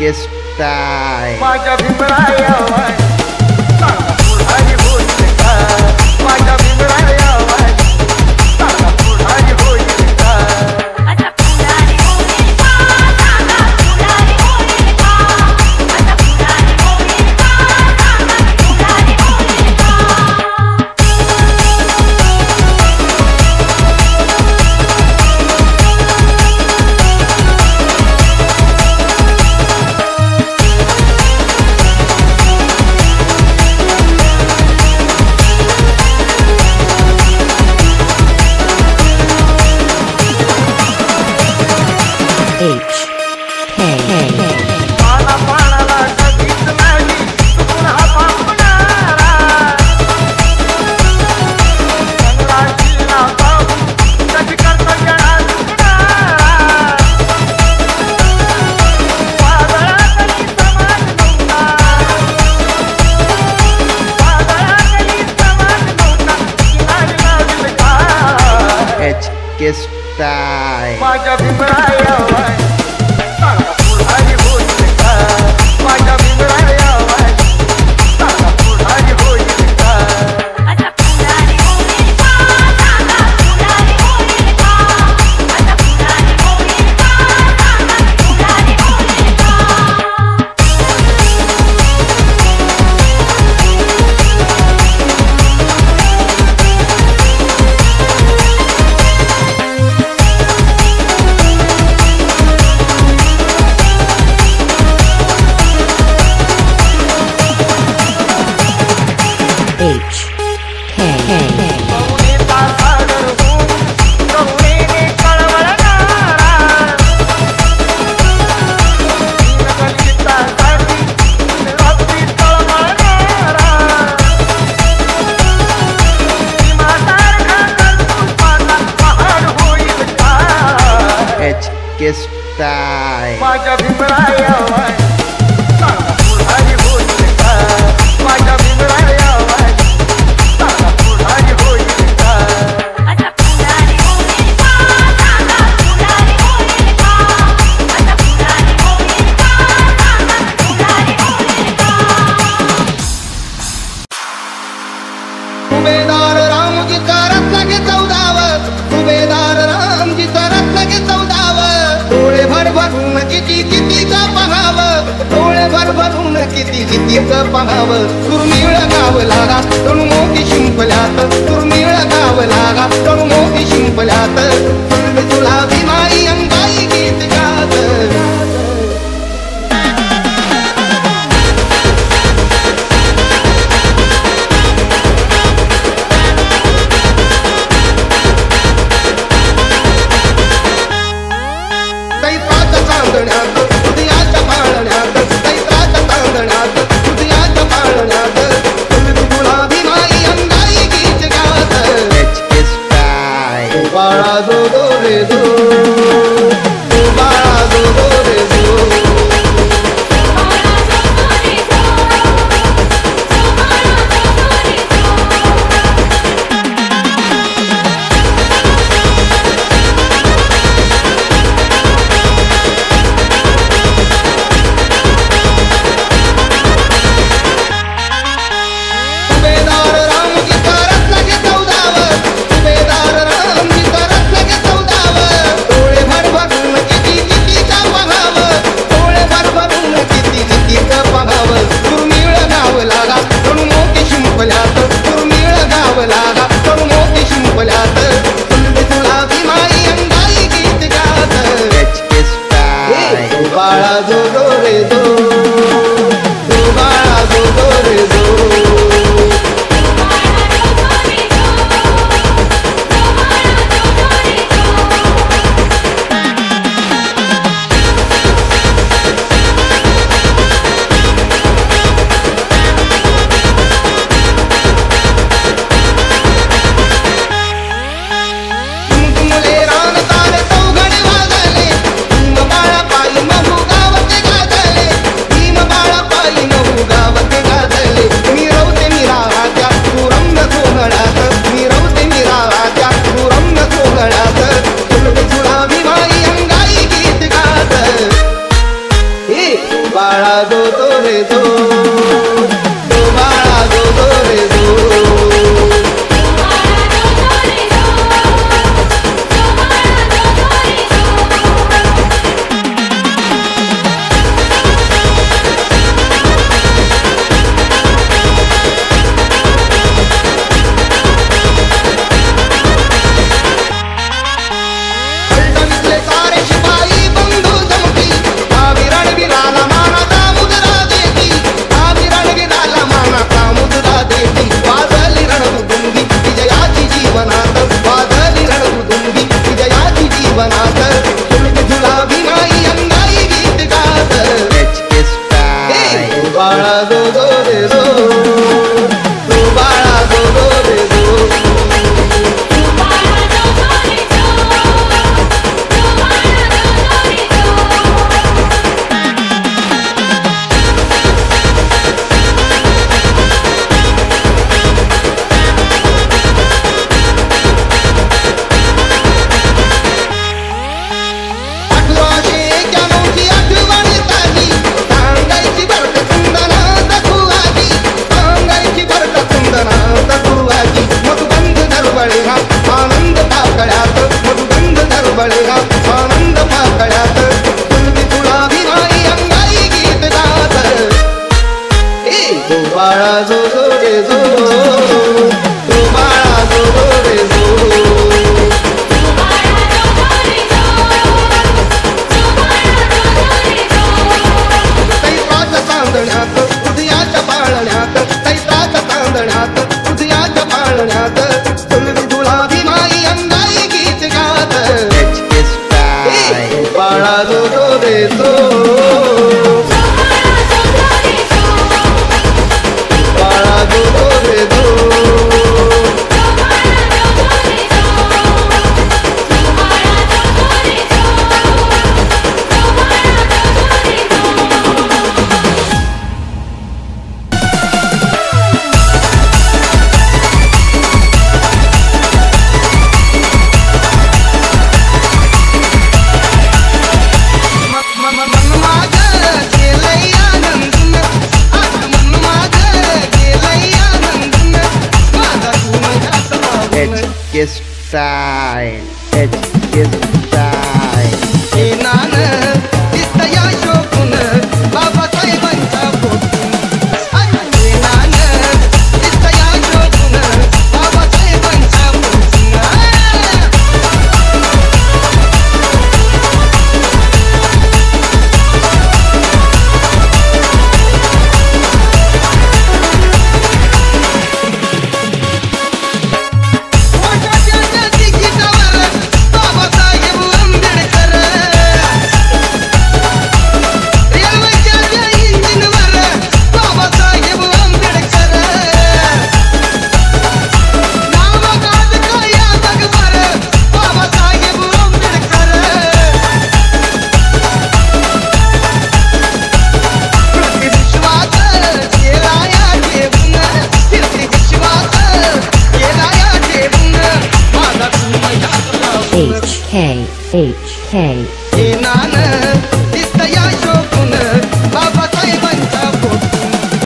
के style माझ्या भीमरायावर सारा पुढारी होईल का माझ्या भीमरायावर सारा पुढारी होईल का आता पुढारी होईल का सारा पुढारी होईल का आता पुढारी होईल का सारा पुढारी होईल का पाना पानाला कधीच नाही चुकून हा पापणारा संग्राशीला पाहून कधी करता जणा चुकणारा वादळातली समाज नव्हता वादळातली समाज नव्हता किनारी लावली का एच के स्टाईल माझ्या भीमरायावर सारा पुढारी होईल का माझ्या भीमरायावर सारा पुढारी होईल का आता पुढारी होईल का सारा पुढारी होईल का आता पुढारी होईल का सारा पुढारी होईल का करुणेचा सागर होऊन करुणेने कळवळणारा दीनदलितांसाठी रात्री तळमळणारा भीमासारखा कर्तृत्वाचा पहाड होईल का एच के स्टाईल माझ्या भीमरायावर सारा पुढारी होईल का माझ्या भीमरायावर सारा पुढारी होईल का आता पुढारी होईल का सारा पुढारी होईल का आता पुढारी होईल का सारा पुढारी होईल का सुभेदार रामजीचा रत्न घे 14 सुभेदार रामजीचा रत्न घे 14 डोळे भरभरून कितीच पहावं डोळे भरभरून कितीच पहावं दुर्मिळ गाव लागा तणू मोती शिंपल्यात दुर्मिळ गाव लागा तणू मोती शिंपल्यात तुला भीमाई अंगाई गीत गात दैत्राच्या चांदण्यात हृदयाच्या पाळण्यात दैत्राच्या चांदण्यात हृदयाच्या पाळण्यात तुला भीमाई अंगाई गीत गात एच के स्टाईल बाळा जो रे आनंद पातळ्यात कुणबी तुला भिमाई अंगाई गीत गात ए जो बाळा जो जो रे जो जो बाळा जो जो रे जो तैत्राच्या चांदण्यात उदयाच्या पाळण्यात तैत्राच्या चांदण्यात उदयाच्या पाळण्यात कुणबी तुला भिमाई अंगाई गीत गात HK Style. बाळा जो जो रे जो बाळा जो जो रे जो HK Style. HK Style. हे नान दिसतया शोभून बाबासाहेबांच्या पोटून हे नान दिसतया शोभून बाबासाहेबांच्या पोटून पोटाच्या तिकिटावर बाबासाहेब आंबेडकर रेल्वेच्या इंजिनवर बाबासाहेब आंबेडकर नाव गाजतं या जगभर बाबासाहेब आंबेडकर विश्वास केला या ठेवून विश्वास केला या ठेवून माझा तुम्हाला HK हे नान दिसतया शोभून